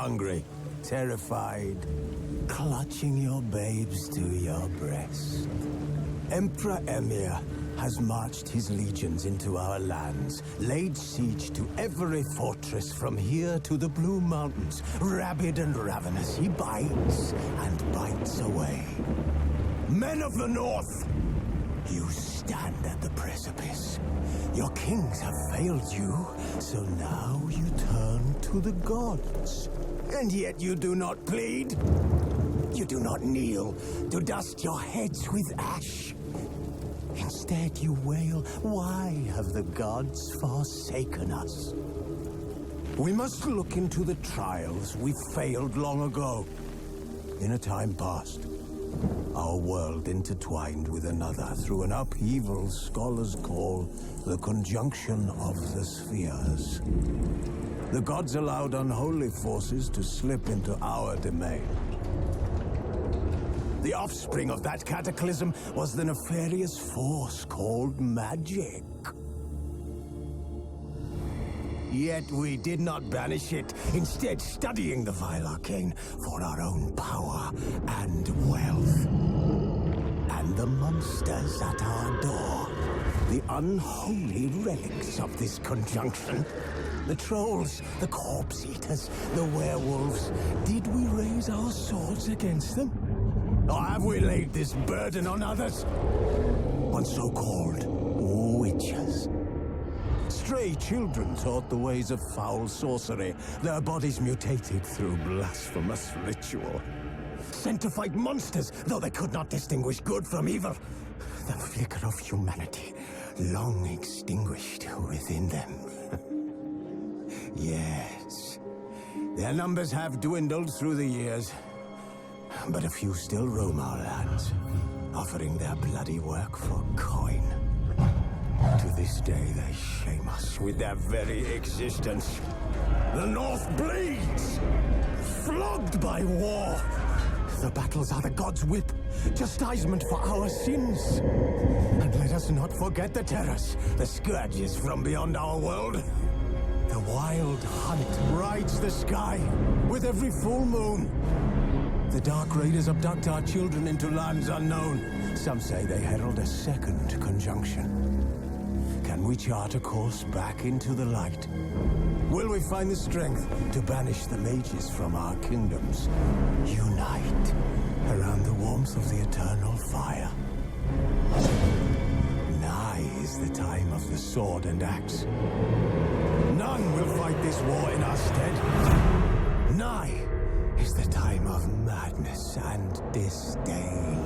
hungry, terrified, clutching your babes to your breast. Emperor Emir has marched his legions into our lands, laid siege to every fortress from here to the Blue Mountains. Rabid and ravenous, he bites and bites away. Men of the North, you stand at the precipice. Your kings have failed you, so now you turn to the gods. And yet you do not plead. You do not kneel to dust your heads with ash. Instead you wail, why have the gods forsaken us? We must look into the trials we failed long ago. In a time past, our world intertwined with another through an upheaval scholars call the conjunction of the spheres. The gods allowed unholy forces to slip into our domain. The offspring of that cataclysm was the nefarious force called magic. Yet we did not banish it, instead studying the vile arcane for our own power and wealth. And the monsters at our door, the unholy relics of this conjunction. The trolls, the corpse eaters, the werewolves. Did we raise our swords against them? Or have we laid this burden on others? On so-called witches. Stray children taught the ways of foul sorcery, their bodies mutated through blasphemous ritual. Sent to fight monsters, though they could not distinguish good from evil. The flicker of humanity, long extinguished within them. Yes, their numbers have dwindled through the years. But a few still roam our lands, offering their bloody work for coin. To this day, they shame us with their very existence. The North bleeds, flogged by war. The battles are the gods' whip, chastisement for our sins. And let us not forget the terrors, the scourges from beyond our world. The wild hunt rides the sky with every full moon. The Dark Raiders abduct our children into lands unknown. Some say they herald a second conjunction. Can we chart a course back into the light? Will we find the strength to banish the mages from our kingdoms? Unite around the warmth of the eternal fire. Nigh is the time of the sword and axe. None will fight this war in our stead. Nigh is the time of madness and disdain.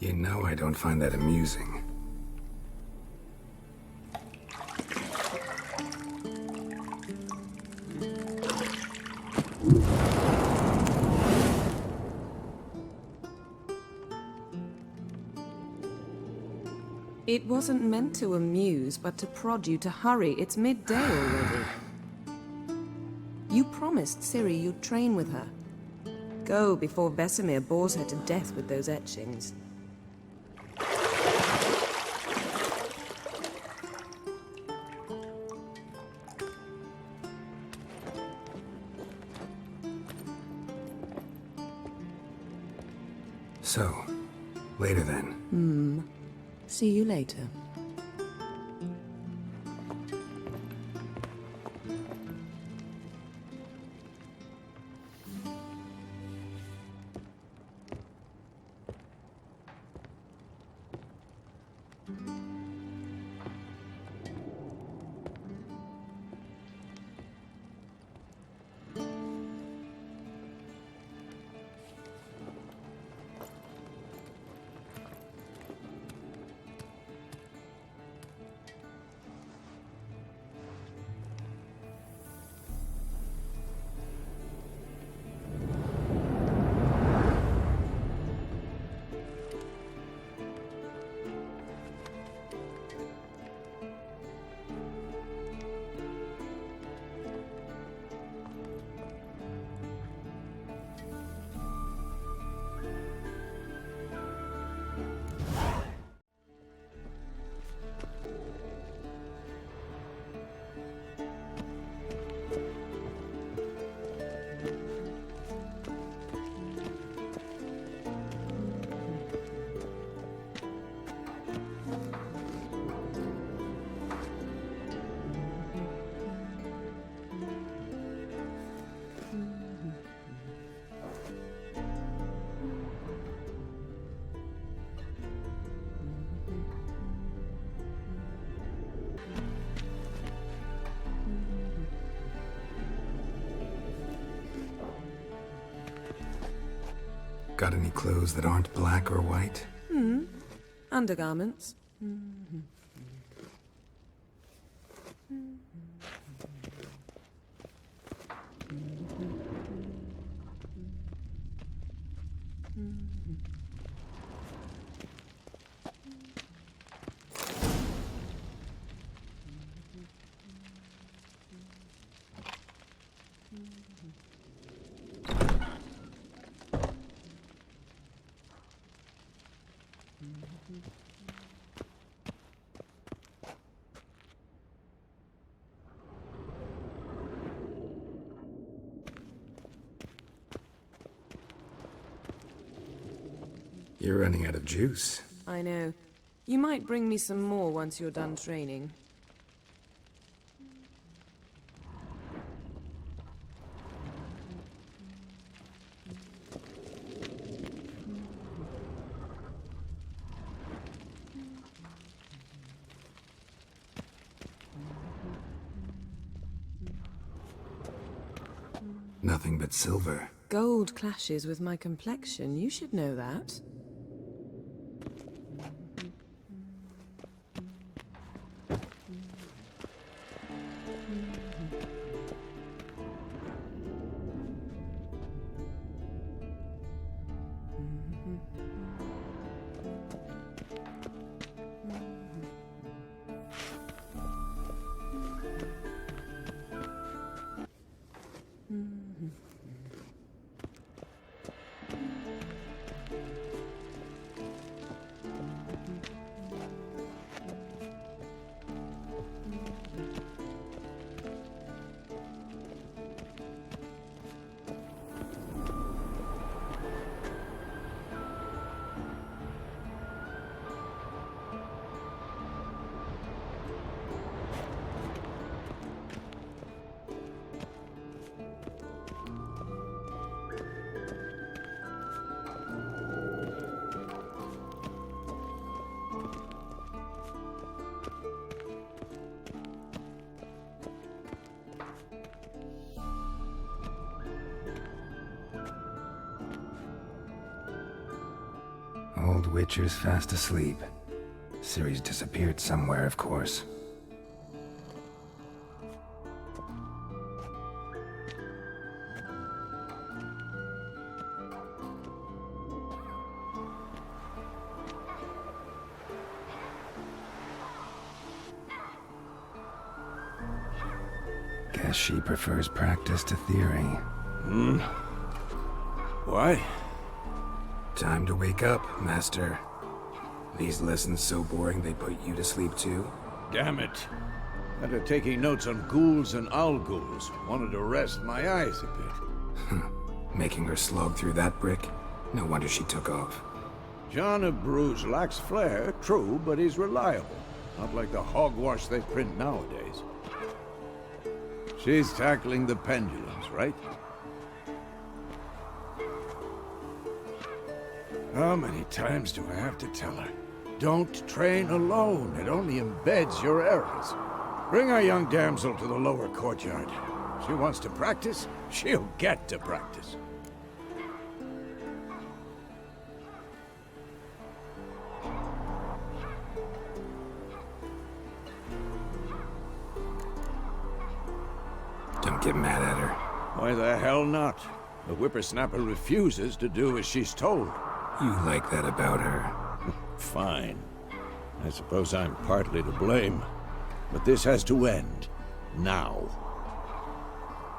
You know I don't find that amusing. It wasn't meant to amuse, but to prod you to hurry. It's midday already. You promised Ciri you'd train with her. Go before Vesemir bores her to death with those etchings. So, later then. See you later. Got any clothes that aren't black or white? Undergarments. You're running out of juice. I know. You might bring me some more once you're done training. Nothing but silver. Gold clashes with my complexion. You should know that. old Witcher's fast asleep. Ciri's disappeared somewhere, of course. Guess she prefers practice to theory. Why? Time to wake up, Master. These lessons so boring they put you to sleep too? Damn it. After taking notes on ghouls and owl-ghouls, wanted to rest my eyes a bit. Making her slog through that brick? No wonder she took off. John of Bruges lacks flair, true, but he's reliable. Not like the hogwash they print nowadays. She's tackling the pendulums, right? How many times do I have to tell her? Don't train alone. It only embeds your errors. Bring our young damsel to the lower courtyard. She wants to practice, she'll get to practice. Don't get mad at her. Why the hell not? The whippersnapper refuses to do as she's told. You like that about her. Fine. I suppose I'm partly to blame. But this has to end. Now.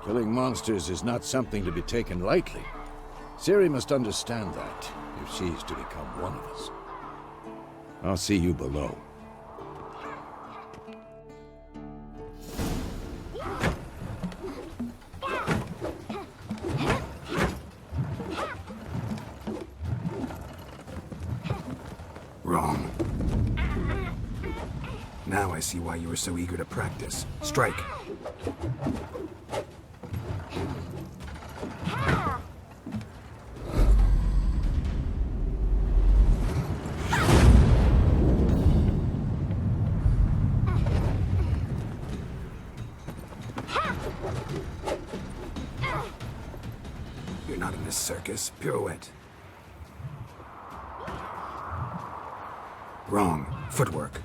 Killing monsters is not something to be taken lightly. Ciri must understand that, if she's to become one of us. I'll see you below. Wrong. Now I see why you were so eager to practice. Strike! You're not in this circus. Pirouette. Wrong. Footwork.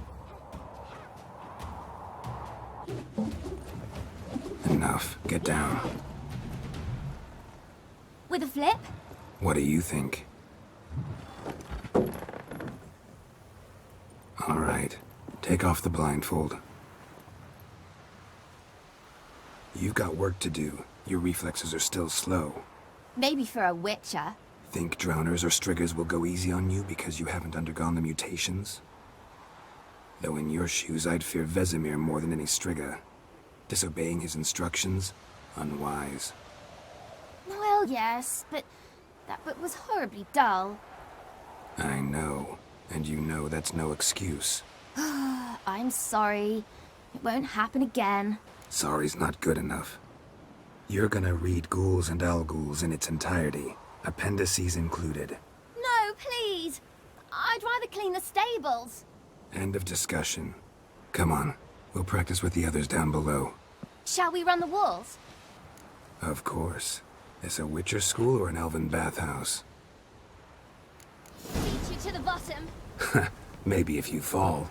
Enough. Get down. With a flip? What do you think? All right. Take off the blindfold. You've got work to do. Your reflexes are still slow. Maybe for a witcher. Think drowners or striggers will go easy on you because you haven't undergone the mutations? Though in your shoes, I'd fear Vesemir more than any strigger. Disobeying his instructions? Unwise. Well, yes, but that book was horribly dull. I know. And you know that's no excuse. I'm sorry. It won't happen again. Sorry's not good enough. You're gonna read Ghouls and Owl-Ghouls in its entirety. Appendices included. No, please! I'd rather clean the stables. End of discussion. Come on. We'll practice with the others down below. Shall we run the walls? Of course. This a Witcher school or an elven bathhouse? Beat you to the bottom. Maybe if you fall.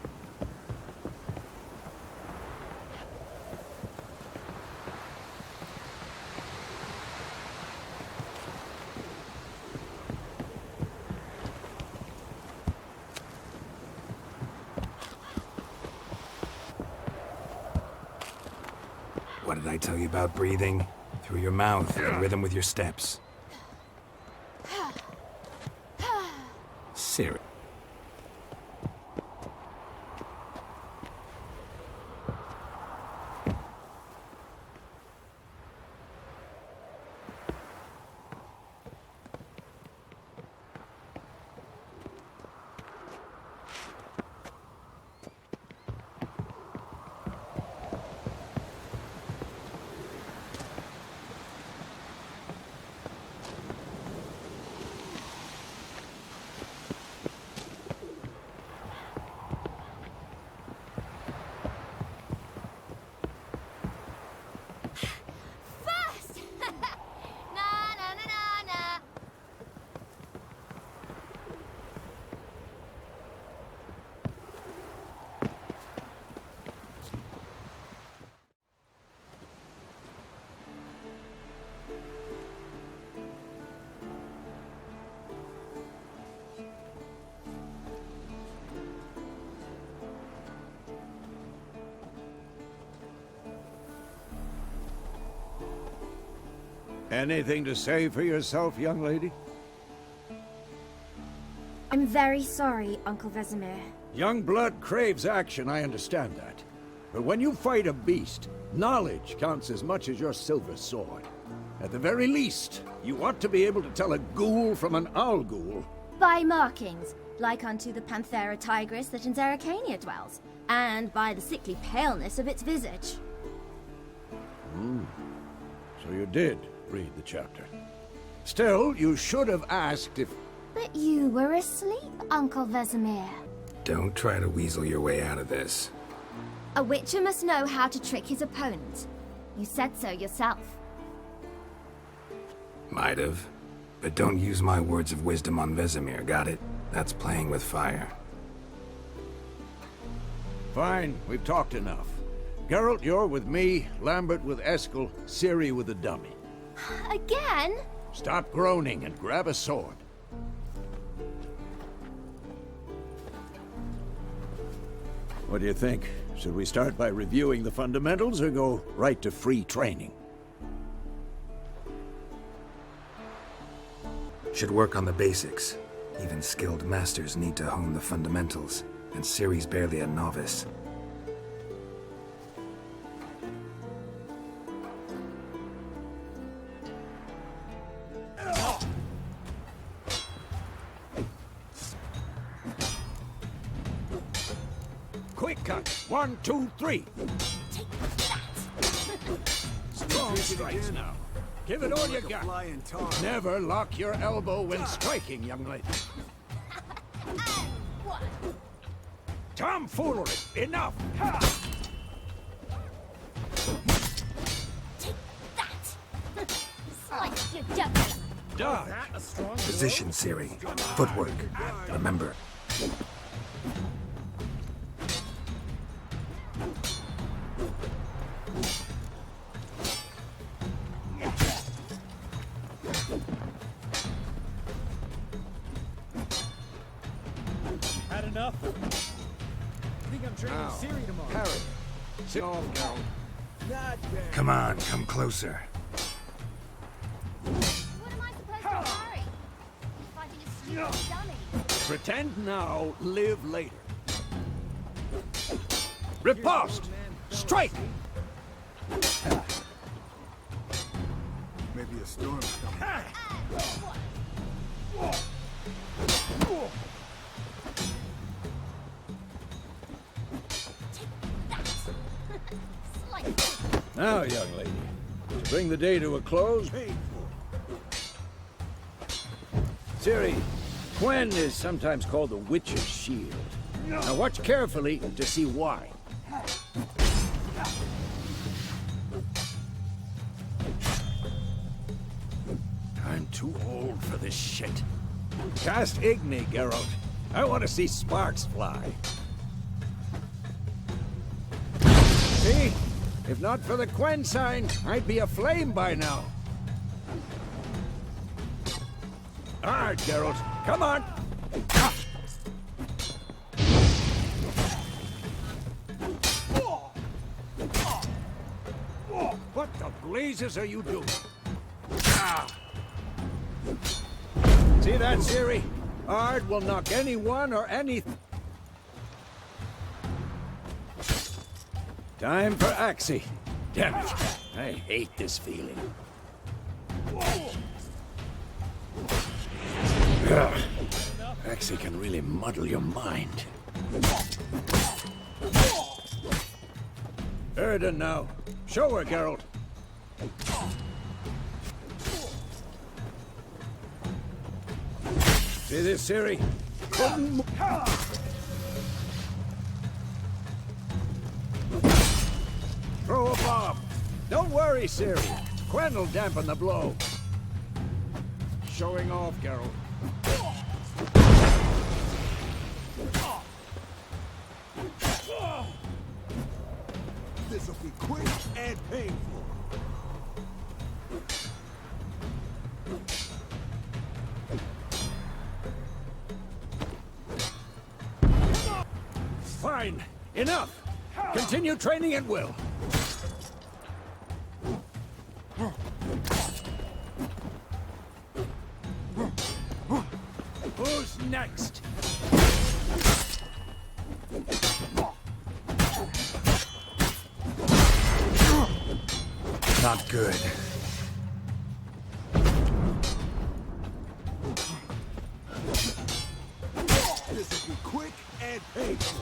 What did I tell you about breathing? Through your mouth, in rhythm with your steps. Ciri. Anything to say for yourself, young lady? I'm very sorry, Uncle Vesemir. Young blood craves action, I understand that. But when you fight a beast, knowledge counts as much as your silver sword. At the very least, you ought to be able to tell a ghoul from an owl ghoul. By markings, like unto the Panthera tigris that in Zerrikania dwells, and by the sickly paleness of its visage. So you did read the chapter. Still, you should have asked if... But you were asleep, Uncle Vesemir. Don't try to weasel your way out of this. A witcher must know how to trick his opponent. You said so yourself. Might have. But don't use my words of wisdom on Vesemir, got it? That's playing with fire. Fine, we've talked enough. Geralt, you're with me, Lambert with Eskel, Ciri with the dummy. Again? Stop groaning and grab a sword. What do you think? Should we start by reviewing the fundamentals or go right to free training? Should work on the basics. Even skilled masters need to hone the fundamentals, and Ciri's barely a novice. Quick cut! 1, 2, 3! Strong strikes now. Give it all you got. Never lock your elbow when striking, young lady. Tomfoolery! Enough! Ha! Take that! Slice your jugular! Dodge! Position, Ciri. Footwork. Remember. Had enough? I think I'm training Ciri tomorrow. Harry, sit off, Geralt. Not bad. Come on, come closer. What am I supposed to carry? Fighting a stupid dummy. Pretend now, live later. Riposte! Strike! Maybe a storm's coming. Now, young lady, to bring the day to a close, Ciri, Quen is sometimes called the Witch's Shield. Now watch carefully to see why. I'm too old for this shit. Cast Igni, Geralt. I want to see sparks fly. See? If not for the Quen sign, I'd be aflame by now. All right, Geralt. Come on. What the blazes are you doing? See that, Ciri? Ard will knock anyone or anything. Time for Axii. Damn it. I hate this feeling. Ugh. Axii can really muddle your mind. Erden now. Show her, Geralt. See this, Ciri? Throw a bomb. Don't worry, Ciri. Quen will dampen the blow. Showing off, Geralt. This'll be quick and painful. Fine. Enough. Continue training at will. next? Not good. This will be quick and painful.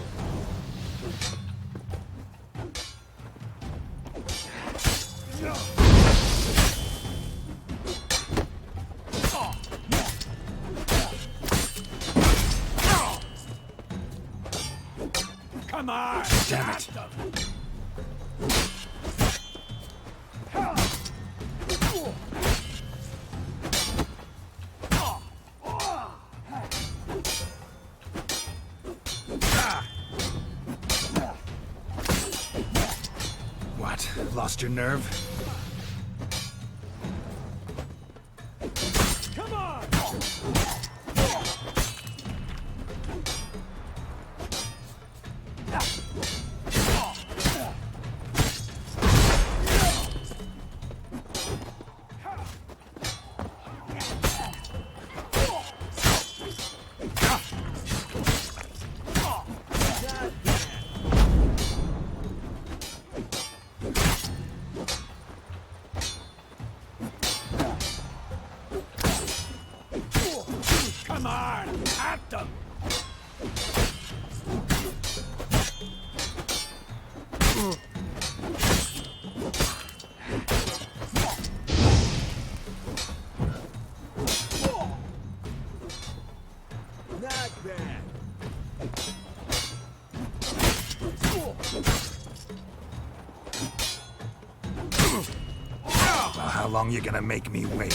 Come on! Damn it. What? Lost your nerve? Come on! Come on! At them! Not bad. Well, how long you gonna make me wait?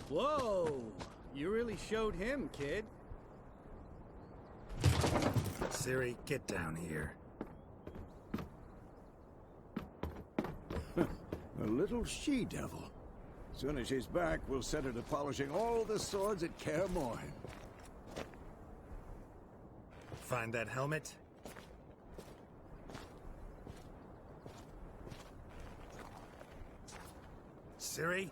Whoa! You really showed him, kid. Ciri, get down here. A little she-devil. Soon as she's back, we'll set her to polishing all the swords at Kaer Morhen. Find that helmet? Ciri?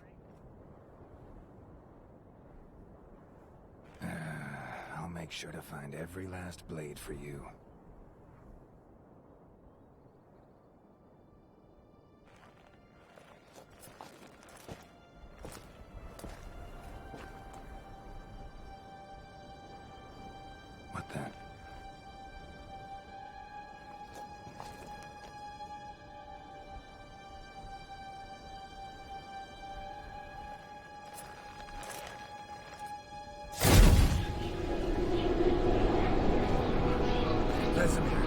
I'll make sure to find every last blade for you. What then? Vesemir.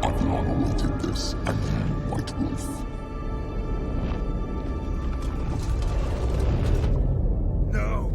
Aviana will take this, and you, White Wolf. No!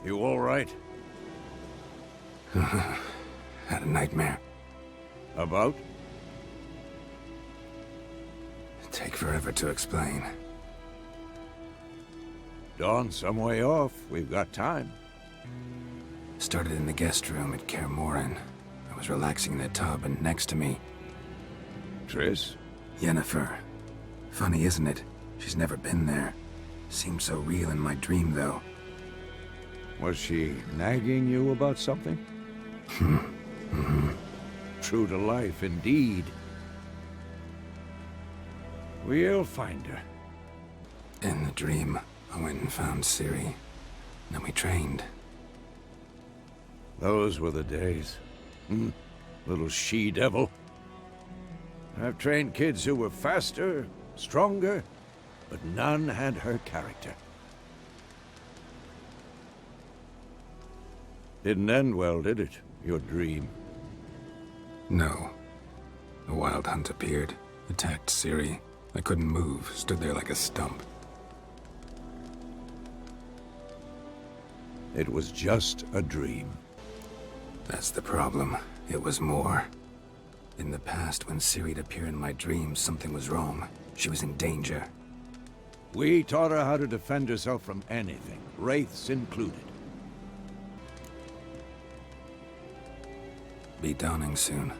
You all right? Had a nightmare. About? Take forever to explain. Dawn, some way off. We've got time. Started in the guest room at Kaer Morhen. I was relaxing in a tub, and next to me, Triss? Yennefer. Funny, isn't it? She's never been there. Seemed so real in my dream, though. Was she nagging you about something? True to life, indeed. We'll find her. In the dream, I went and found Ciri. Then we trained. Those were the days. little she-devil. I've trained kids who were faster, stronger, but none had her character. Didn't end well, did it? Your dream? No. A wild hunt appeared, attacked Ciri. I couldn't move, stood there like a stump. It was just a dream. That's the problem. It was more. In the past, when Ciri'd appear in my dreams, something was wrong. She was in danger. We taught her how to defend herself from anything, wraiths included. Be dawning soon.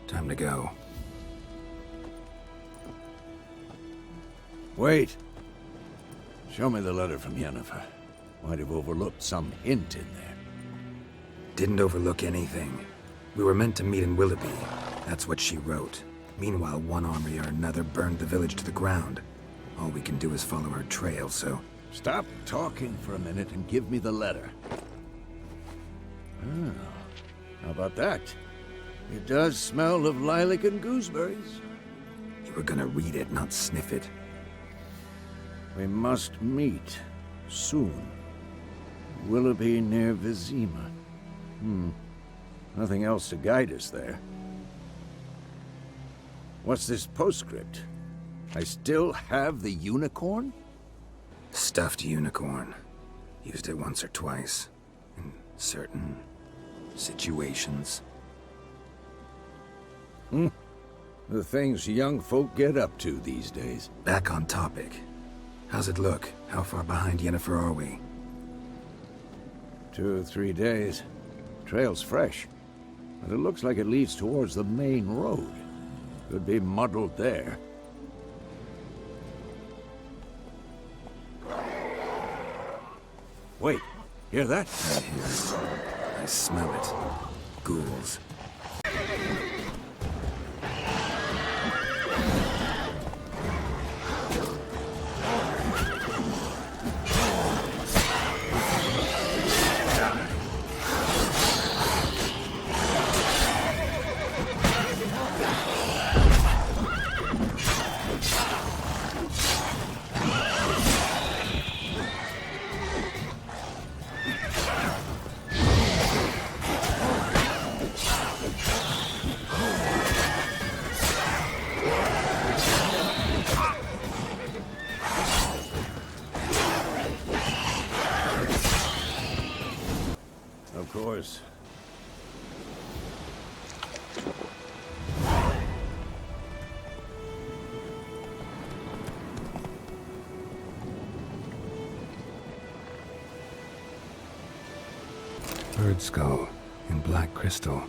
Time to go. Wait. Show me the letter from Yennefer. Might have overlooked some hint in there. Didn't overlook anything. We were meant to meet in Willoughby. That's what she wrote. Meanwhile, one army or another burned the village to the ground. All we can do is follow her trail, so... Stop talking for a minute and give me the letter. Ah, how about that? It does smell of lilac and gooseberries. You were gonna read it, not sniff it. We must meet soon. Willoughby near Vizima. Nothing else to guide us there. What's this postscript? I still have the unicorn? Stuffed unicorn. Used it once or twice. In certain... situations. The things young folk get up to these days. Back on topic. How's it look? How far behind Yennefer are we? 2 or 3 days. Trail's fresh, but it looks like it leads towards the main road. Could be muddled there. Wait, hear that? I hear it. I smell it. Ghouls. Of course. Bird skull in black crystal.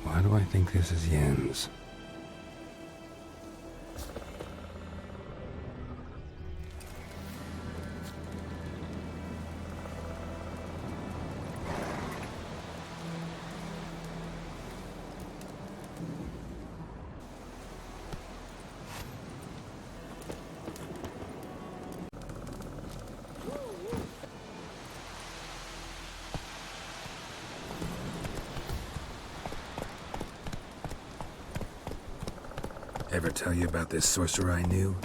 Why do I think this is Yen's? Ever tell you about this sorcerer I knew?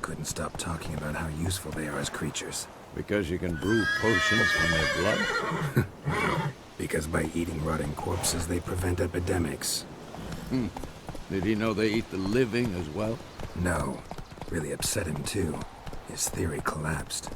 Couldn't stop talking about how useful they are as creatures. Because you can brew potions from their blood? Because by eating rotting corpses, they prevent epidemics. Did he know they eat the living as well? No. Really upset him, too. His theory collapsed.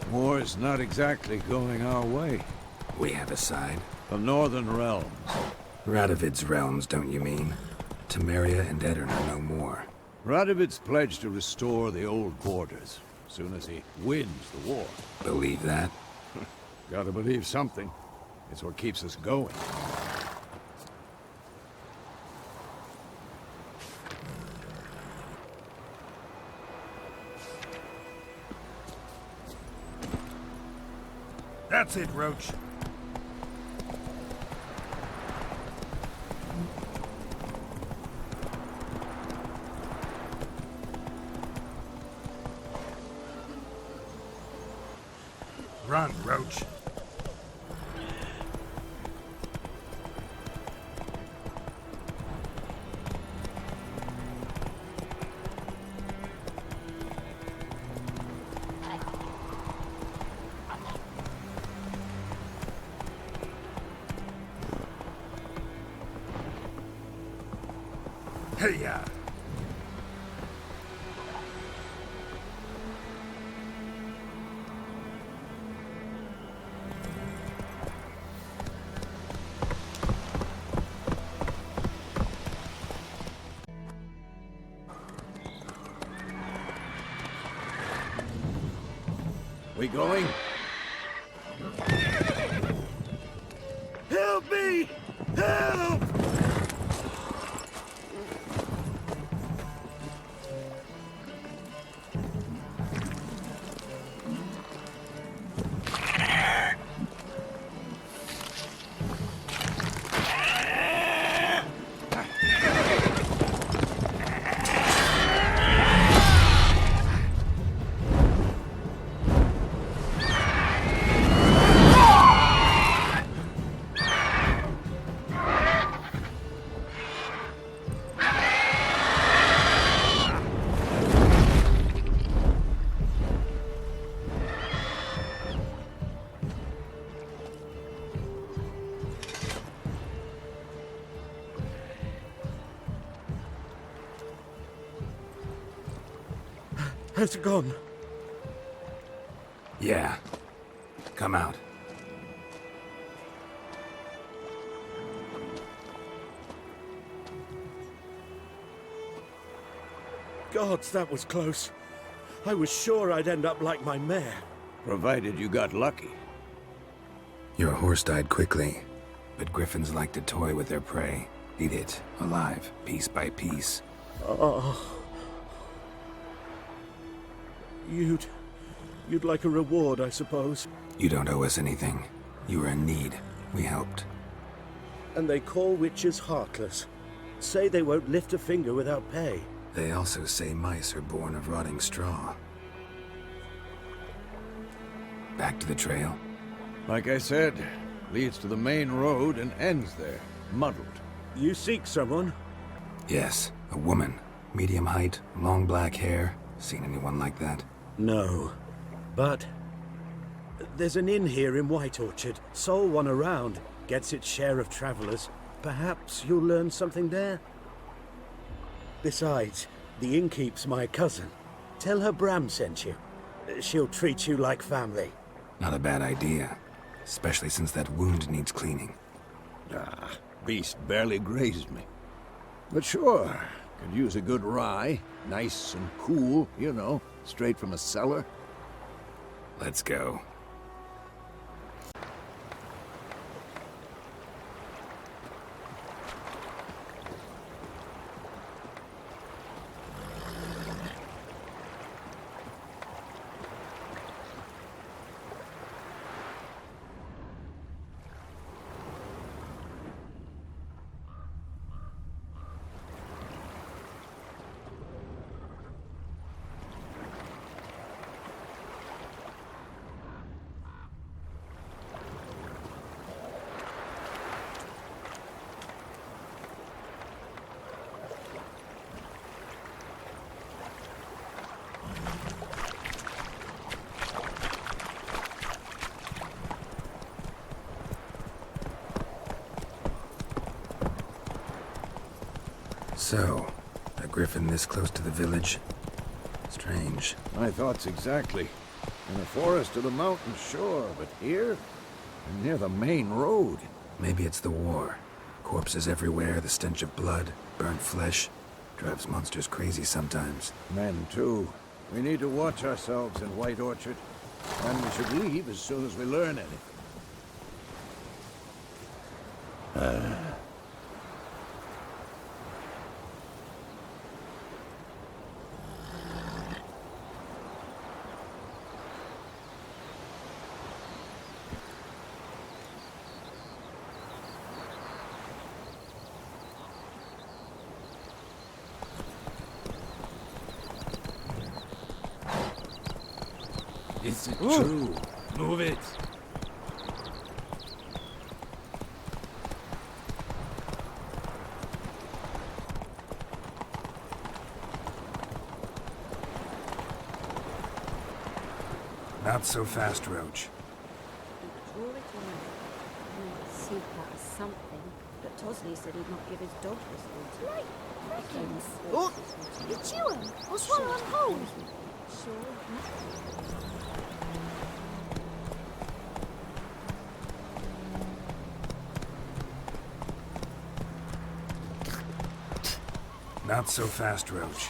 War's not exactly going our way. We have a side. The Northern Realms. Radovid's realms, don't you mean? Temeria and Edirn are no more. Radovid's pledged to restore the old borders, as soon as he wins the war. Believe that? Gotta believe something. It's what keeps us going. That's it, Roach. Run, Roach. Hey-ya! We going? Help me! Help! Has it gone? Yeah. Come out. Gods, that was close. I was sure I'd end up like my mare. Provided you got lucky. Your horse died quickly, but griffins like to toy with their prey. Eat it, alive, piece by piece. Oh. You'd like a reward, I suppose. You don't owe us anything. You were in need. We helped. And they call witches heartless. Say they won't lift a finger without pay. They also say mice are born of rotting straw. Back to the trail. Like I said, leads to the main road and ends there, muddled. You seek someone? Yes, a woman. Medium height, long black hair. Seen anyone like that? No. But there's an inn here in White Orchard. Sole one around. Gets its share of travelers. Perhaps you'll learn something there? Besides, the innkeep's my cousin. Tell her Bram sent you. She'll treat you like family. Not a bad idea. Especially since that wound needs cleaning. Ah, beast barely grazed me. But sure, could use a good rye. Nice and cool, you know, straight from a cellar. Let's go. So, a griffin this close to the village? Strange. My thoughts exactly. In a forest or the mountain, sure, but here? And near the main road. Maybe it's the war. Corpses everywhere, the stench of blood, burnt flesh. Drives monsters crazy sometimes. Men, too. We need to watch ourselves in White Orchard. And we should leave as soon as we learn anything. Is it true? Move it. Not so fast, Roach. Draw it on. See that was something. But Tosley said he'd not give his dog this water. Right, Rickens. Oh, you chew him or swallow him whole. Not so fast, Roach.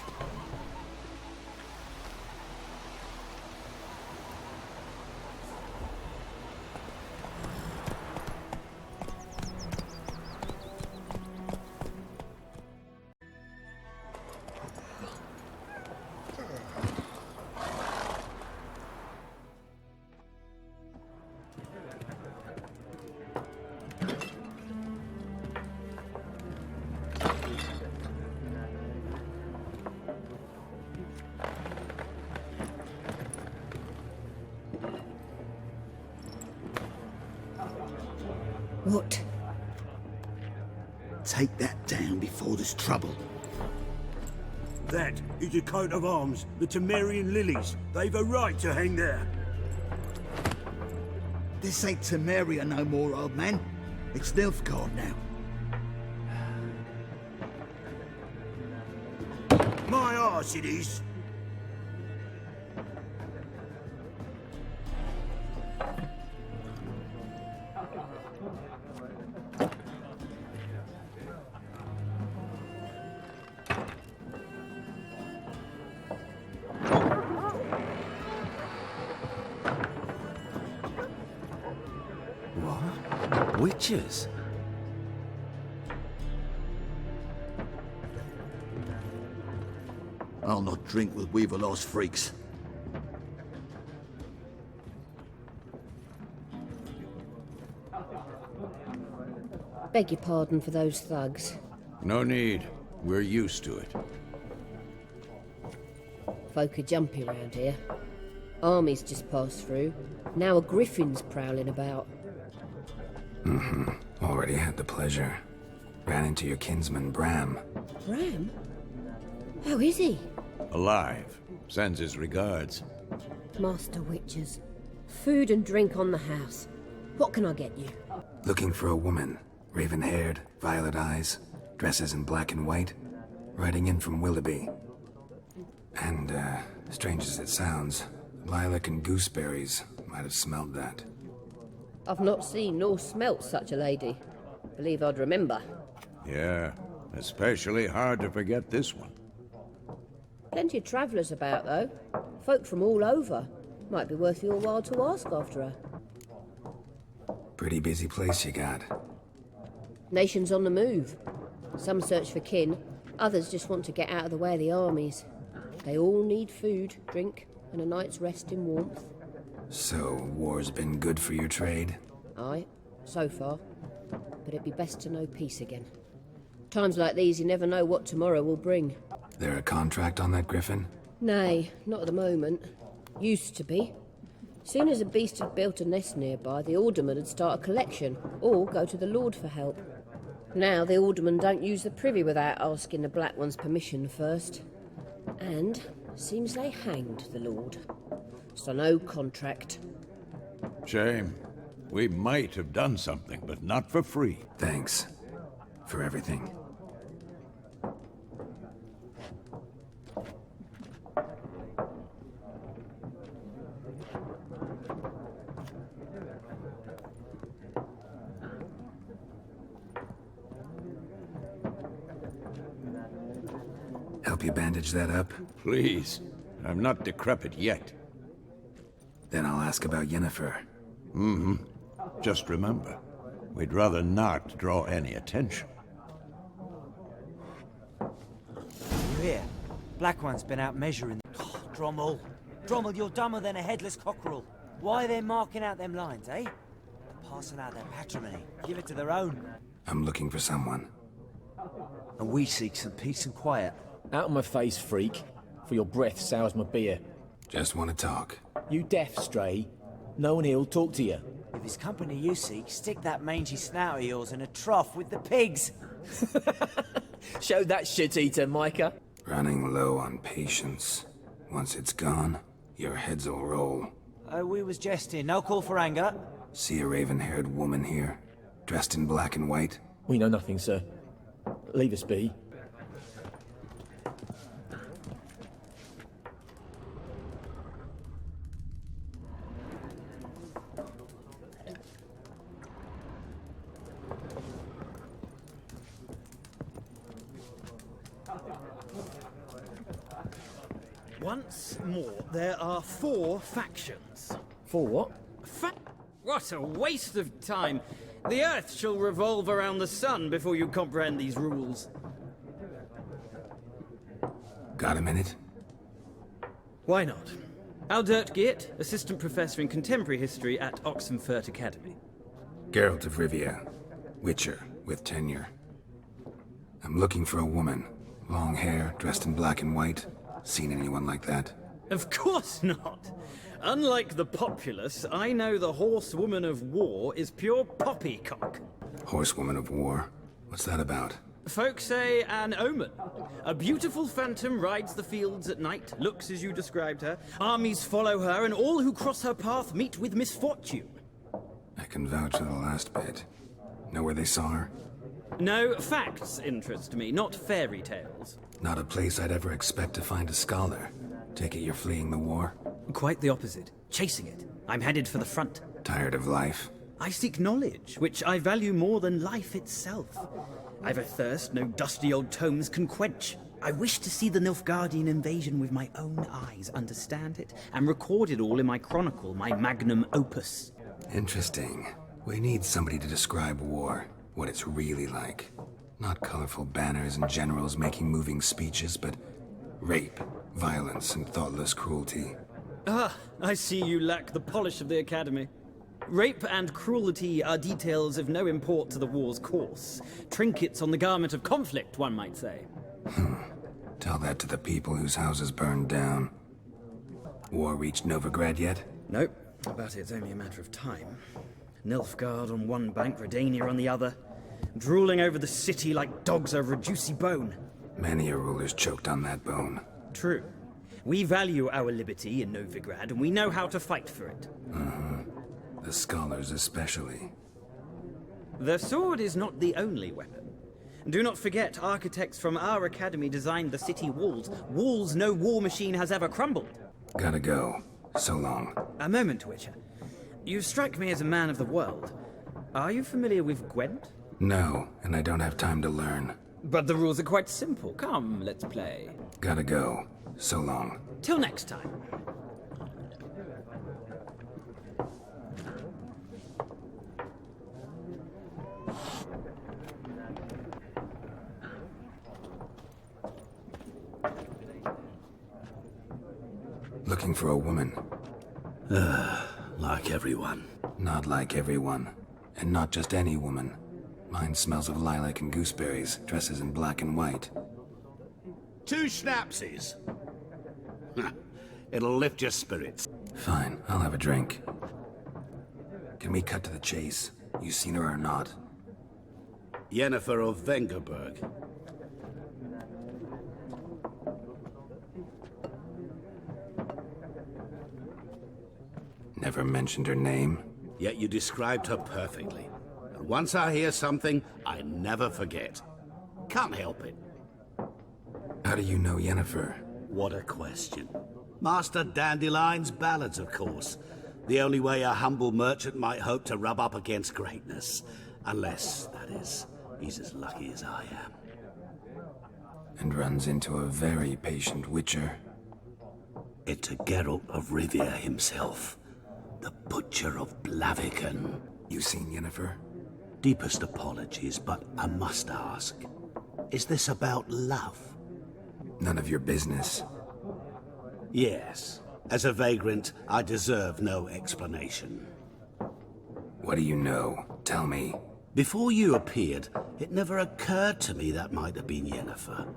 What? Take that down before there's trouble. That is a coat of arms, the Temerian lilies. They've a right to hang there. This ain't Temeria no more, old man. It's Nilfgaard now. My arse it is. What? Witches? I'll not drink with Weaverlost freaks. Beg your pardon for those thugs. No need. We're used to it. Folk are jumpy round here. Armies just passed through. Now a griffin's prowling about. Already had the pleasure. Ran into your kinsman, Bram. Bram? How is he? Alive. Sends his regards. Master Witches. Food and drink on the house. What can I get you? Looking for a woman. Raven-haired, violet eyes, dresses in black and white. Riding in from Willoughby. And, strange as it sounds, lilac and gooseberries might have smelled that. I've not seen nor smelt such a lady. Believe I'd remember. Yeah, especially hard to forget this one. Plenty of travellers about, though. Folk from all over. Might be worth your while to ask after her. Pretty busy place you got. Nations on the move. Some search for kin, others just want to get out of the way of the armies. They all need food, drink, and a night's rest in warmth. So, war's been good for your trade? Aye, so far. But it'd be best to know peace again. Times like these, you never know what tomorrow will bring. There a contract on that griffin? Nay, not at the moment. Used to be. Soon as a beast had built a nest nearby, the alderman would start a collection, or go to the Lord for help. Now the aldermen don't use the privy without asking the Black One's permission first. And seems they hanged the Lord. So no contract. Shame. We might have done something, but not for free. Thanks. For everything. Help you bandage that up? Please. I'm not decrepit yet. Then I'll ask about Yennefer. Just remember, we'd rather not draw any attention. You hear? Black One's been out measuring. Drommel. Drommel, you're dumber than a headless cockerel. Why are they marking out them lines, eh? Passing out their patrimony. Give it to their own. I'm looking for someone. And we seek some peace and quiet. Out of my face, freak. For your breath sours my beer. Just want to talk. You deaf, Stray? No one here will talk to you. If it's company you seek, stick that mangy snout of yours in a trough with the pigs. Show that shit-eater, Micah. Running low on patience. Once it's gone, your heads will roll. Oh, we was jesting. No call for anger. See a raven-haired woman here, dressed in black and white? We know nothing, sir. Leave us be. Once more, there are 4 factions. 4 what? What a waste of time! The Earth shall revolve around the sun before you comprehend these rules. Got a minute? Why not? Aldert Geert, Assistant Professor in Contemporary History at Oxenfurt Academy. Geralt of Rivia, Witcher, with tenure. I'm looking for a woman. Long hair, dressed in black and white. Seen anyone like that? Of course not! Unlike the populace, I know the Horsewoman of War is pure poppycock. Horsewoman of War? What's that about? Folk say an omen. A beautiful phantom rides the fields at night, looks as you described her. Armies follow her, and all who cross her path meet with misfortune. I can vouch for the last bit. Know where they saw her? No, facts interest me, not fairy tales. Not a place I'd ever expect to find a scholar. Take it you're fleeing the war? Quite the opposite. Chasing it. I'm headed for the front. Tired of life? I seek knowledge, which I value more than life itself. I've a thirst no dusty old tomes can quench. I wish to see the Nilfgaardian invasion with my own eyes, understand it, and record it all in my chronicle, my magnum opus. Interesting. We need somebody to describe war, what it's really like. Not colorful banners and generals making moving speeches, but rape, violence, and thoughtless cruelty. Ah, I see you lack the polish of the Academy. Rape and cruelty are details of no import to the war's course. Trinkets on the garment of conflict, one might say. Tell that to the people whose houses burned down. War reached Novigrad yet? Nope, but it's only a matter of time. Nilfgaard on one bank, Redania on the other. Drooling over the city like dogs over a juicy bone. Many a ruler's choked on that bone. True. We value our liberty in Novigrad, and we know how to fight for it. The scholars especially. The sword is not the only weapon. Do not forget, architects from our academy designed the city walls. Walls no war machine has ever crumbled. Gotta go. So long. A moment, Witcher. You strike me as a man of the world. Are you familiar with Gwent? No, and I don't have time to learn. But the rules are quite simple. Come, let's play. Gotta go. So long. Till next time. Looking for a woman. Like everyone. Not like everyone. And not just any woman. Mine smells of lilac and gooseberries, dresses in black and white. 2 schnapsies. It'll lift your spirits. Fine, I'll have a drink. Can we cut to the chase? You seen her or not? Yennefer of Vengerberg. Never mentioned her name. Yet you described her perfectly. And once I hear something, I never forget. Can't help it. How do you know Yennefer? What a question. Master Dandelion's ballads, of course. The only way a humble merchant might hope to rub up against greatness. Unless, that is, he's as lucky as I am. And runs into a very patient witcher. Into Geralt of Rivia himself. The Butcher of Blaviken. You seen Yennefer? Deepest apologies, but I must ask. Is this about love? None of your business. Yes. As a vagrant, I deserve no explanation. What do you know? Tell me. Before you appeared, it never occurred to me that might have been Yennefer.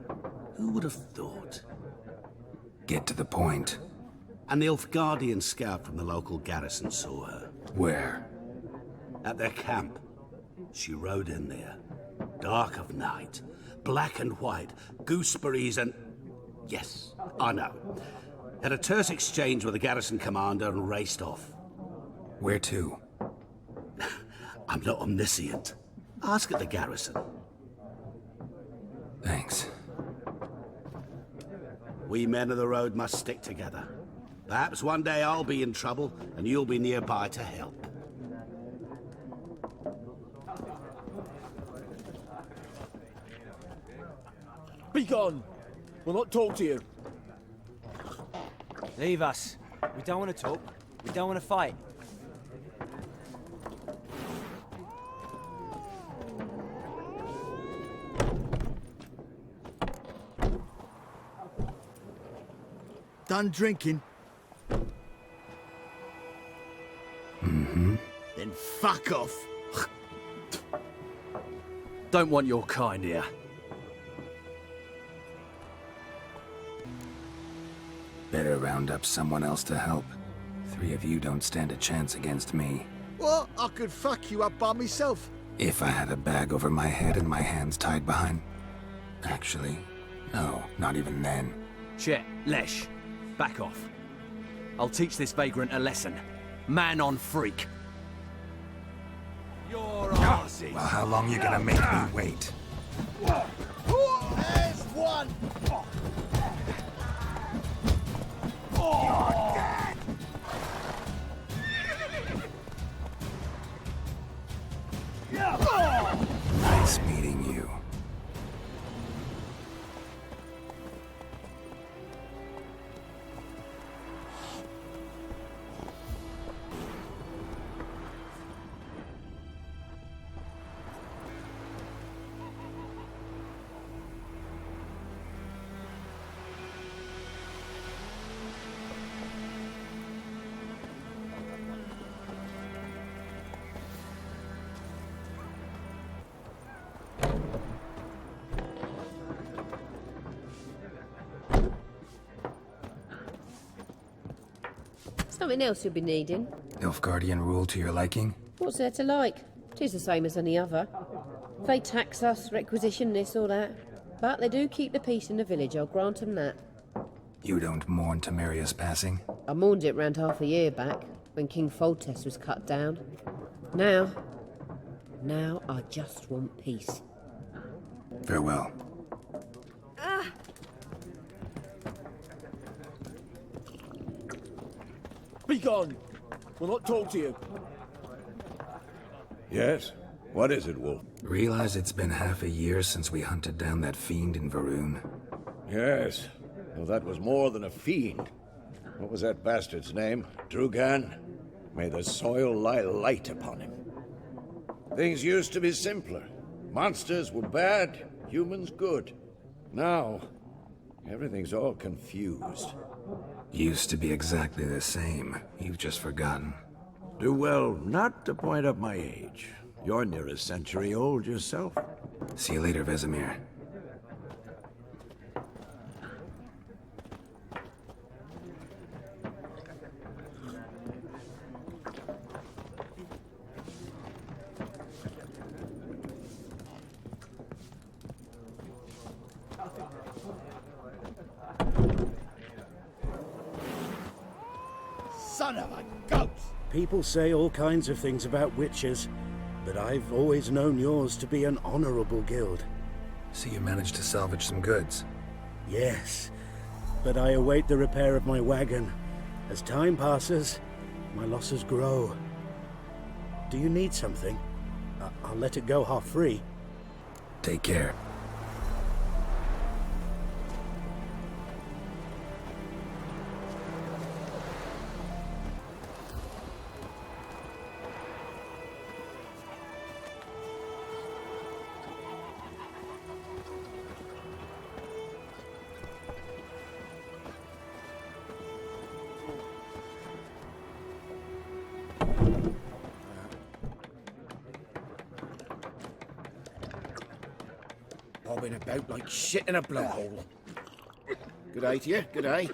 Who would have thought? Get to the point. A Nilfgaardian scout from the local garrison saw her. Where? At their camp. She rode in there. Dark of night. Black and white. Gooseberries and... Yes, I know. Had a terse exchange with the garrison commander and raced off. Where to? I'm not omniscient. Ask at the garrison. Thanks. We men of the road must stick together. Perhaps one day I'll be in trouble and you'll be nearby to help. Be gone! We'll not talk to you. Leave us. We don't want to talk. We don't want to fight. Done drinking? Mm-hmm. Then fuck off. Don't want your kind here. Better round up someone else to help. 3 of you don't stand a chance against me. What? I could fuck you up by myself. If I had a bag over my head and my hands tied behind... Actually, no, not even then. Chet, Lesh, back off. I'll teach this vagrant a lesson. Man on freak. You're arsey. Well, how long you gonna make me wait? There's one! You're dead! Nice meeting you. Something else you'll be needing. Nilfgaardian rule to your liking? What's there to like? 'Tis the same as any other. They tax us, requisition this or that. But they do keep the peace in the village, I'll grant 'em that. You don't mourn Temeria's passing? I mourned it round half a year back, when King Foltest was cut down. Now I just want peace. Farewell. Be gone! We'll not talk to you. Yes? What is it, Wolf? Realize it's been half a year since we hunted down that fiend in Varun? Yes. Well, that was more than a fiend. What was that bastard's name? Drugan? May the soil lie light upon him. Things used to be simpler. Monsters were bad, humans good. Now, everything's all confused. Used to be exactly the same. You've just forgotten. Do well not to point up my age. You're near a century old yourself. See you later, Vesemir. Son of a goat! People say all kinds of things about witches, but I've always known yours to be an honorable guild. So you managed to salvage some goods? Yes, but I await the repair of my wagon. As time passes, my losses grow. Do you need something? I'll let it go half free. Take care. Bobbing about like shit in a blowhole. Good day to you, good day.